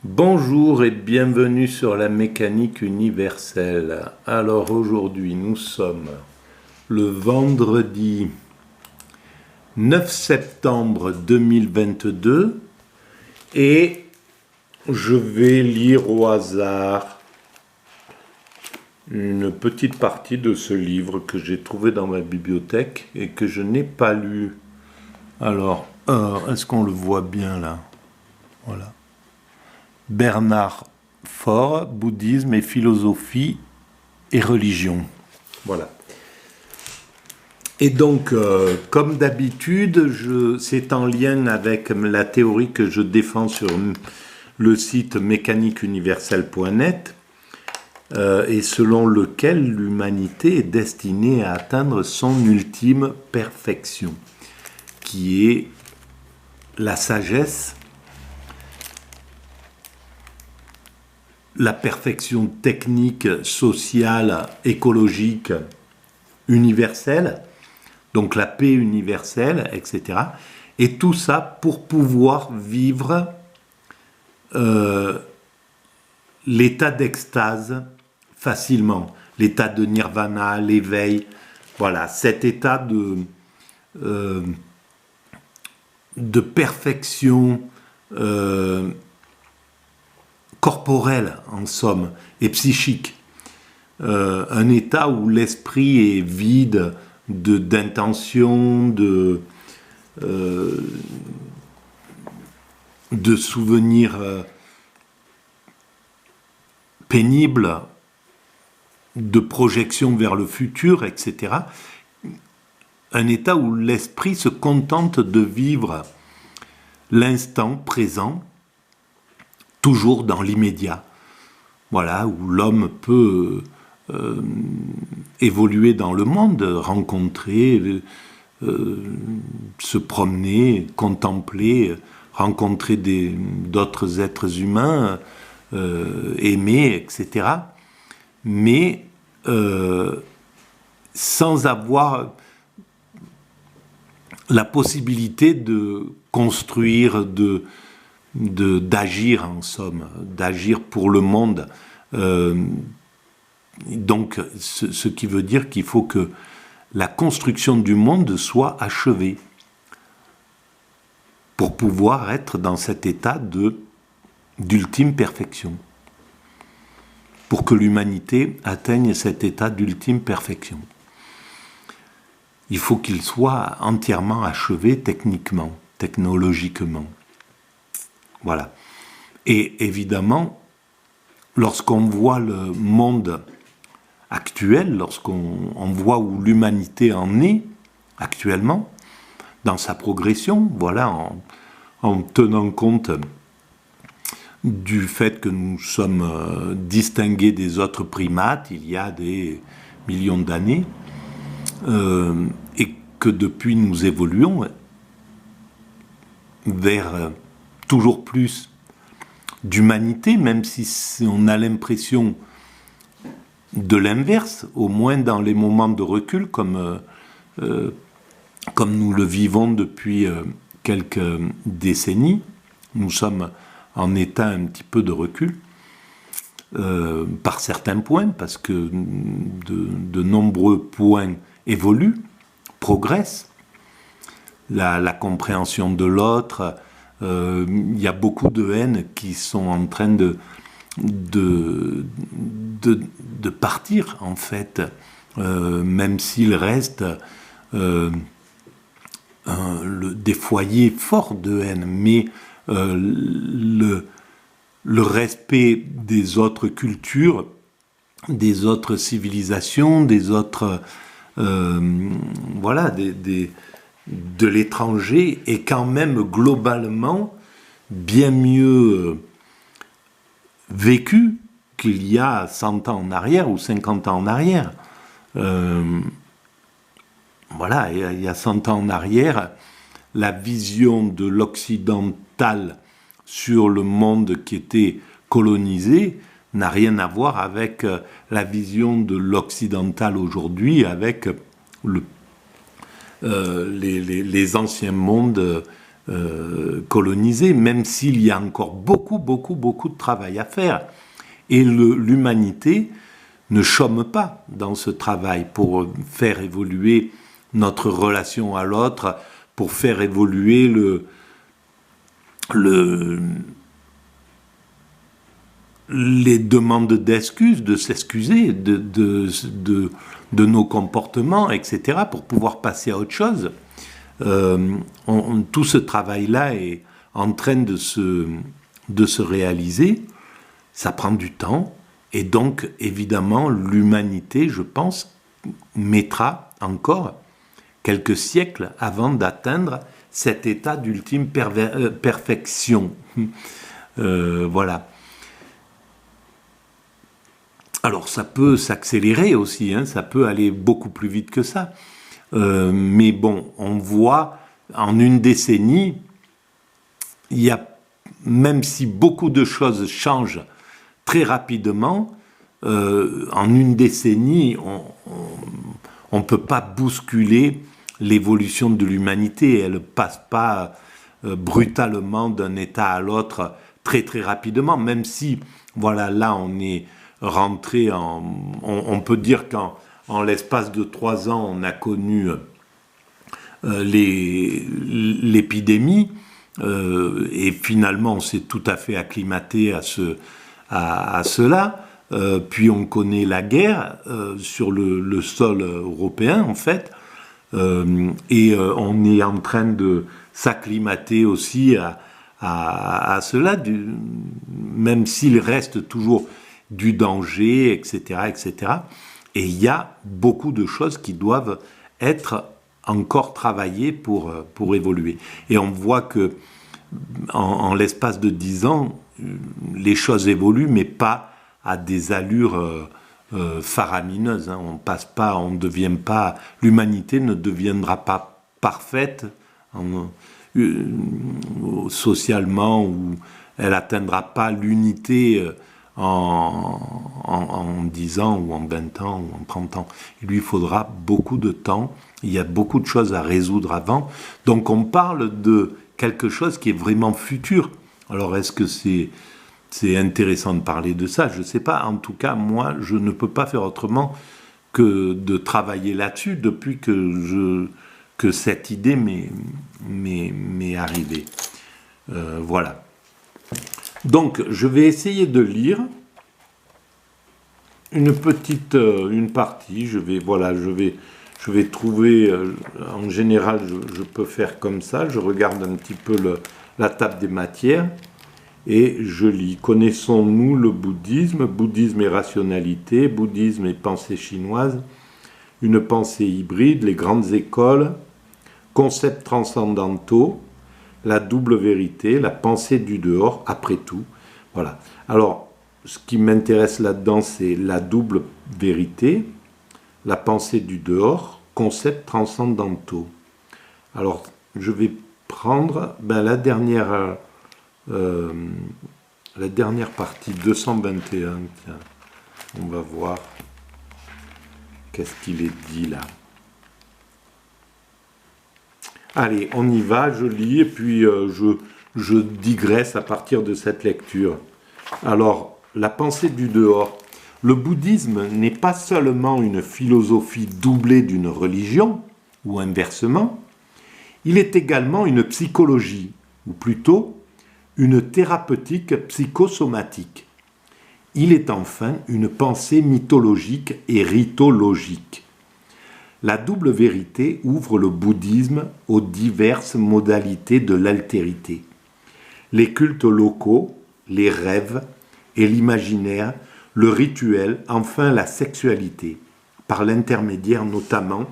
Bonjour et bienvenue sur la mécanique universelle. Alors aujourd'hui nous sommes le vendredi 9 septembre 2022 et je vais lire au hasard une petite partie de ce livre que j'ai trouvé dans ma bibliothèque et que je n'ai pas lu. Alors, est-ce qu'on le voit bien là? Voilà. Bernard Faure, Bouddhisme et philosophie et religion. Voilà. Et donc, comme d'habitude, c'est en lien avec la théorie que je défends sur le site mécaniqueuniverselle.net et selon lequel l'humanité est destinée à atteindre son ultime perfection, qui est la sagesse, la perfection technique, sociale, écologique, universelle, donc la paix universelle, etc. Et tout ça pour pouvoir vivre l'état d'extase facilement, l'état de nirvana, l'éveil, voilà, cet état de perfection corporelle en somme et psychique, un état où l'esprit est vide d'intentions, de souvenirs pénibles, de projection vers le futur, etc. Un état où l'esprit se contente de vivre l'instant présent, toujours dans l'immédiat. Voilà, où l'homme peut évoluer dans le monde, rencontrer, se promener, contempler, rencontrer d'autres êtres humains, aimer, etc. Mais sans avoir la possibilité de construire, d'agir en somme, d'agir pour le monde. Donc, ce qui veut dire qu'il faut que la construction du monde soit achevée pour pouvoir être dans cet état d'ultime perfection. Pour que l'humanité atteigne cet état d'ultime perfection. Il faut qu'il soit entièrement achevé techniquement, technologiquement. Voilà. Et évidemment, lorsqu'on voit le monde actuel, lorsqu'on voit où l'humanité en est actuellement, dans sa progression, voilà, en tenant compte du fait que nous sommes distingués des autres primates il y a des millions d'années, et que depuis nous évoluons vers toujours plus d'humanité, même si on a l'impression de l'inverse, au moins dans les moments de recul, comme nous le vivons depuis quelques décennies. Nous sommes en état un petit peu de recul, par certains points, parce que de nombreux points évoluent, progressent. La compréhension de l'autre, il y a beaucoup de haines qui sont en train de partir, en fait, même s'il reste des foyers forts de haine, mais le respect des autres cultures, des autres civilisations, des autres voilà, de l'étranger est quand même globalement bien mieux vécu qu'il y a 100 ans en arrière ou 50 ans en arrière. Voilà, il y a 100 ans en arrière, la vision de l'occidental sur le monde qui était colonisé n'a rien à voir avec la vision de l'occidental aujourd'hui, avec les anciens mondes colonisés, même s'il y a encore beaucoup de travail à faire. Et l'humanité ne chôme pas dans ce travail pour faire évoluer notre relation à l'autre, pour faire évoluer les demandes d'excuses, de s'excuser de nos comportements, etc., pour pouvoir passer à autre chose. Tout ce travail-là est en train de se réaliser. Ça prend du temps. Et donc, évidemment, l'humanité, je pense, mettra encore quelques siècles avant d'atteindre cet état d'ultime perfection. Voilà. Alors, ça peut s'accélérer aussi, hein, ça peut aller beaucoup plus vite que ça. Mais bon, on voit, en une décennie, il y a, même si beaucoup de choses changent très rapidement, en une décennie, on ne peut pas bousculer l'évolution de l'humanité. Elle ne passe pas brutalement d'un état à l'autre très rapidement, même si, voilà, là on est rentré on peut dire qu'en l'espace de 3 ans, on a connu l'épidémie, et finalement on s'est tout à fait acclimaté à cela. Puis on connaît la guerre sur le sol européen, en fait, et on est en train de s'acclimater aussi à cela, même s'il reste toujours du danger, etc., etc. Et il y a beaucoup de choses qui doivent être encore travaillées pour évoluer. Et on voit que en l'espace de 10 ans, les choses évoluent, mais pas à des allures faramineuses. Hein. On passe pas, on ne devient pas, l'humanité ne deviendra pas parfaite socialement, ou elle n'atteindra pas l'unité en 10 ans ou en 20 ans ou en 30 ans. Il lui faudra beaucoup de temps, il y a beaucoup de choses à résoudre avant. Donc on parle de quelque chose qui est vraiment futur. Alors est-ce que c'est intéressant de parler de ça? Je ne sais pas. En tout cas, moi, je ne peux pas faire autrement que de travailler là-dessus depuis que cette idée m'est arrivée. Voilà. Donc, je vais essayer de lire une partie. Je vais trouver, en général, je peux faire comme ça. Je regarde un petit peu la table des matières et je lis. Connaissons-nous le bouddhisme? Bouddhisme et rationalité, bouddhisme et pensée chinoise, une pensée hybride, les grandes écoles, concepts transcendantaux, la double vérité, la pensée du dehors, après tout. Voilà. Alors, ce qui m'intéresse là-dedans, c'est la double vérité, la pensée du dehors, concepts transcendantaux. Alors, je vais prendre la dernière partie, 221. Tiens, on va voir qu'est-ce qu'il est dit là. Allez, on y va, je lis et puis je digresse à partir de cette lecture. Alors, la pensée du dehors. Le bouddhisme n'est pas seulement une philosophie doublée d'une religion, ou inversement, il est également une psychologie, ou plutôt une thérapeutique psychosomatique. Il est enfin une pensée mythologique et rithologique. La double vérité ouvre le bouddhisme aux diverses modalités de l'altérité. Les cultes locaux, les rêves et l'imaginaire, le rituel, enfin la sexualité, par l'intermédiaire notamment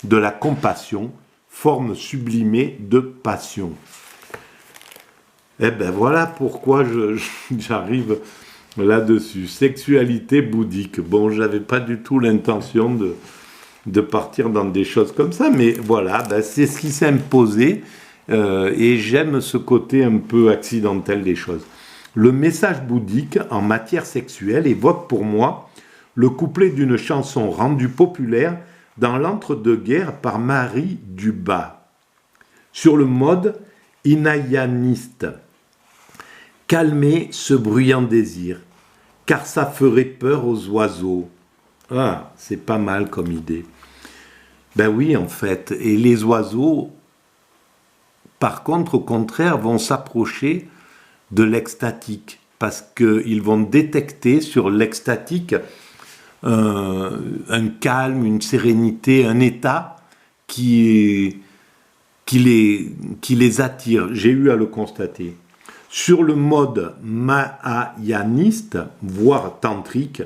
de la compassion, forme sublimée de passion. Eh bien voilà pourquoi j'arrive là-dessus. Sexualité bouddhique. Bon, j'avais pas du tout l'intention de partir dans des choses comme ça, mais voilà, c'est ce qui s'est imposé, et j'aime ce côté un peu accidentel des choses. Le message bouddhique en matière sexuelle évoque pour moi le couplet d'une chanson rendue populaire dans l'entre-deux-guerres par Marie Dubas. Sur le mode hinayaniste. Calmez ce bruyant désir, car ça ferait peur aux oiseaux. Ah, c'est pas mal comme idée. Ben oui, en fait. Et les oiseaux, par contre, au contraire, vont s'approcher de l'extatique, parce qu'ils vont détecter sur l'extatique un calme, une sérénité, un état qui les attire. J'ai eu à le constater. Sur le mode mahayaniste, voire tantrique,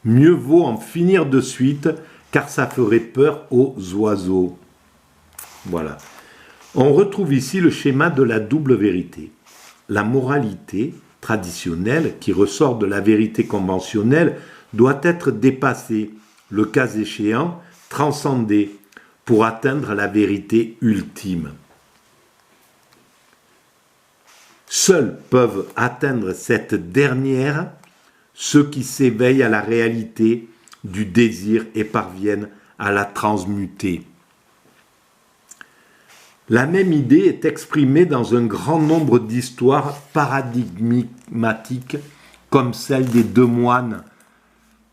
mieux vaut en finir de suite, car ça ferait peur aux oiseaux. Voilà. On retrouve ici le schéma de la double vérité. La moralité traditionnelle, qui ressort de la vérité conventionnelle, doit être dépassée, le cas échéant, transcendée, pour atteindre la vérité ultime. Seuls peuvent atteindre cette dernière ceux qui s'éveillent à la réalité du désir et parviennent à la transmuter. La même idée est exprimée dans un grand nombre d'histoires paradigmatiques comme celle des deux moines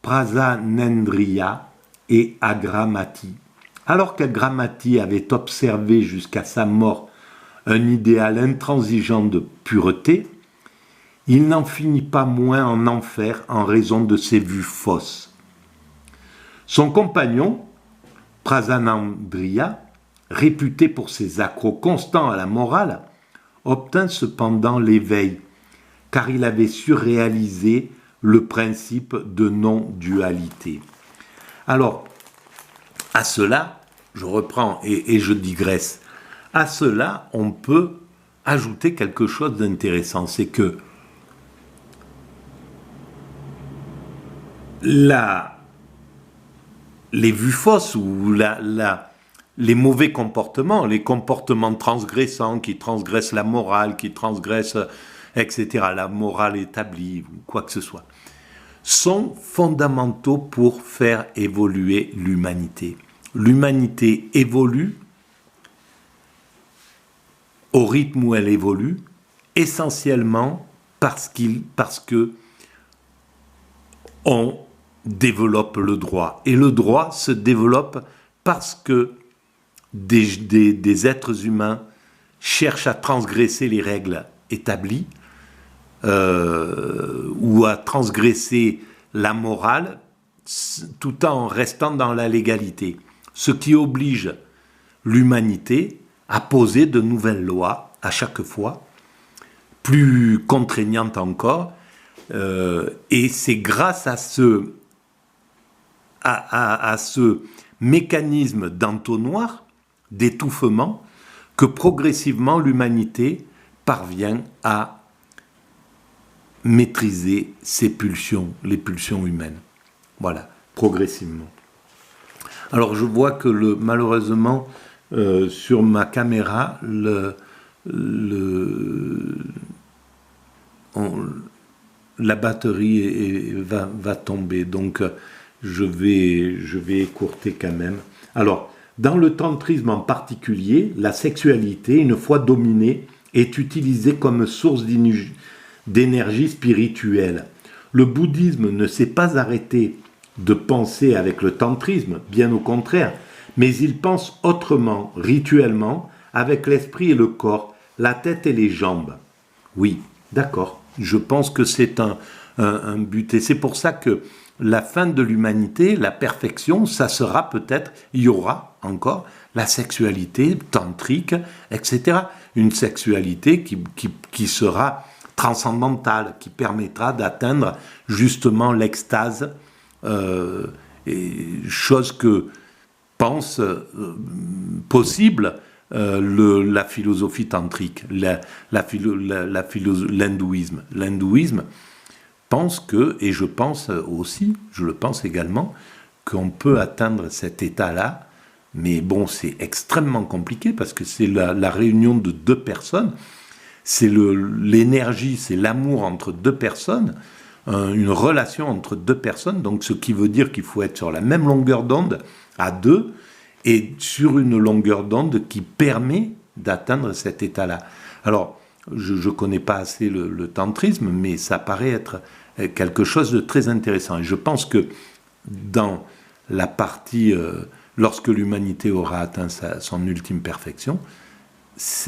Prasanendriya et Agramati. Alors qu'Agramati avait observé jusqu'à sa mort un idéal intransigeant de pureté, il n'en finit pas moins en enfer en raison de ses vues fausses. Son compagnon, Prasanendriya, réputé pour ses accros constants à la morale, obtint cependant l'éveil, car il avait su réaliser le principe de non-dualité. Alors, à cela, je reprends et je digresse, à cela, on peut ajouter quelque chose d'intéressant, c'est que les vues fausses ou les mauvais comportements, les comportements transgressants qui transgressent la morale, qui transgressent, etc., la morale établie, ou quoi que ce soit, sont fondamentaux pour faire évoluer l'humanité. L'humanité évolue au rythme où elle évolue, essentiellement parce que on développe le droit. Et le droit se développe parce que des êtres humains cherchent à transgresser les règles établies ou à transgresser la morale tout en restant dans la légalité. Ce qui oblige l'humanité à poser de nouvelles lois à chaque fois, plus contraignantes encore, et c'est grâce à ce mécanisme d'entonnoir, d'étouffement, que progressivement l'humanité parvient à maîtriser ses pulsions, les pulsions humaines. Voilà, progressivement. Alors je vois que malheureusement, sur ma caméra, la batterie va tomber, donc je vais écourter quand même. Alors, dans le tantrisme en particulier, la sexualité, une fois dominée, est utilisée comme source d'énergie spirituelle. Le bouddhisme ne s'est pas arrêté de penser avec le tantrisme, bien au contraire, mais il pense autrement, rituellement, avec l'esprit et le corps, la tête et les jambes. Oui, d'accord, je pense que c'est un but, et c'est pour ça que la fin de l'humanité, la perfection, ça sera peut-être, il y aura encore la sexualité tantrique, etc. Une sexualité qui sera transcendantale, qui permettra d'atteindre justement l'extase, chose que pense possible la philosophie tantrique, l'hindouisme. L'hindouisme pense que, et je pense aussi, je le pense également, qu'on peut atteindre cet état-là, mais bon, c'est extrêmement compliqué parce que c'est la réunion de deux personnes, c'est l'énergie, c'est l'amour entre deux personnes, une relation entre deux personnes, donc ce qui veut dire qu'il faut être sur la même longueur d'onde à deux, et sur une longueur d'onde qui permet d'atteindre cet état-là. Alors, je ne connais pas assez le tantrisme, mais ça paraît être quelque chose de très intéressant. Et je pense que dans la partie, lorsque l'humanité aura atteint son ultime perfection,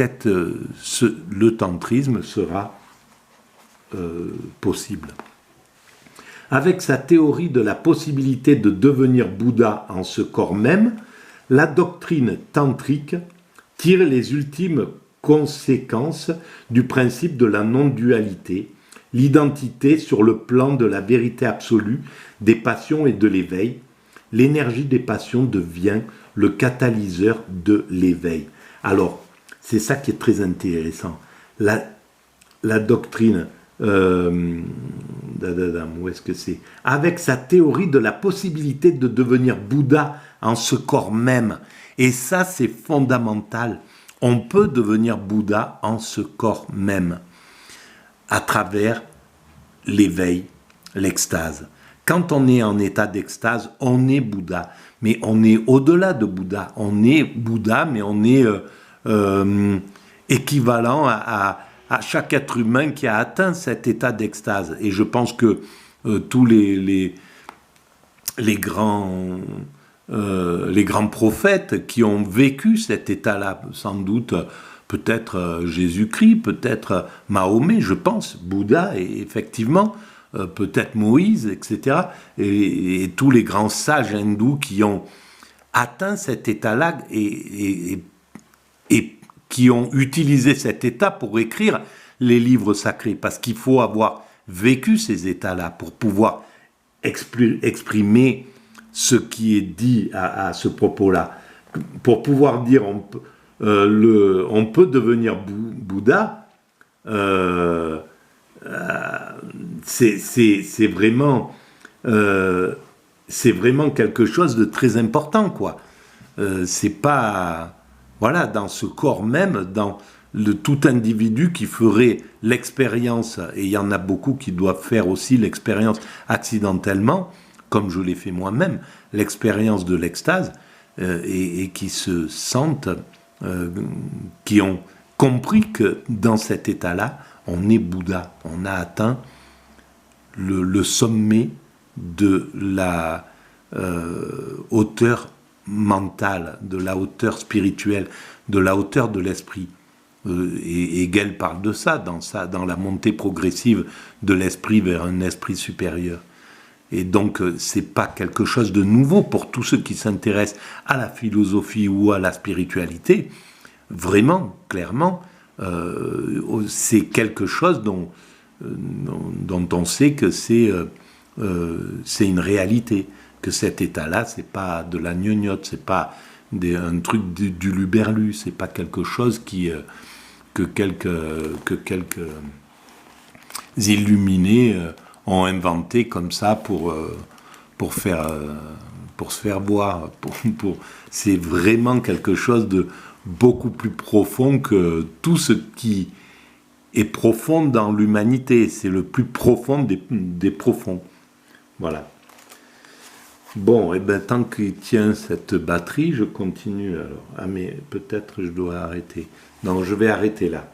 le tantrisme sera possible. Avec sa théorie de la possibilité de devenir Bouddha en ce corps même, la doctrine tantrique tire les ultimes conséquences du principe de la non-dualité, l'identité sur le plan de la vérité absolue, des passions et de l'éveil. L'énergie des passions devient le catalyseur de l'éveil. Alors, c'est ça qui est très intéressant. La doctrine, où est-ce que c'est? Avec sa théorie de la possibilité de devenir Bouddha en ce corps même. Et ça, c'est fondamental. On peut devenir Bouddha en ce corps même, à travers l'éveil, l'extase. Quand on est en état d'extase, on est Bouddha. Mais on est au-delà de Bouddha. On est Bouddha, mais on est équivalent à chaque être humain qui a atteint cet état d'extase. Et je pense que tous les grands prophètes qui ont vécu cet état-là, sans doute peut-être Jésus-Christ, peut-être Mahomet, je pense, Bouddha, et effectivement, peut-être Moïse, etc. Et tous les grands sages hindous qui ont atteint cet état-là et qui ont utilisé cet état pour écrire les livres sacrés, parce qu'il faut avoir vécu ces états-là pour pouvoir exprimer ce qui est dit à ce propos-là. Pour pouvoir dire on peut devenir Bouddha, c'est vraiment quelque chose de très important, quoi. C'est pas, voilà, dans ce corps même, dans tout individu qui ferait l'expérience, et il y en a beaucoup qui doivent faire aussi l'expérience accidentellement, comme je l'ai fait moi-même, l'expérience de l'extase, et qui se sentent, qui ont compris que dans cet état-là, on est Bouddha, on a atteint le sommet de la hauteur mentale, de la hauteur spirituelle, de la hauteur de l'esprit. Et Hegel parle de ça dans la montée progressive de l'esprit vers un esprit supérieur. Et donc, c'est pas quelque chose de nouveau pour tous ceux qui s'intéressent à la philosophie ou à la spiritualité. Vraiment, clairement, c'est quelque chose dont on sait que c'est une réalité, que cet état-là, c'est pas de la gnognotte, c'est pas un truc du luberlu, c'est pas quelque chose que quelques illuminés ont inventé comme ça pour se faire voir. C'est vraiment quelque chose de beaucoup plus profond que tout ce qui est profond dans l'humanité. C'est le plus profond des profonds. Voilà. Bon, et bien tant qu'il tient cette batterie, je continue alors. Ah mais peut-être je dois arrêter. Non, je vais arrêter là.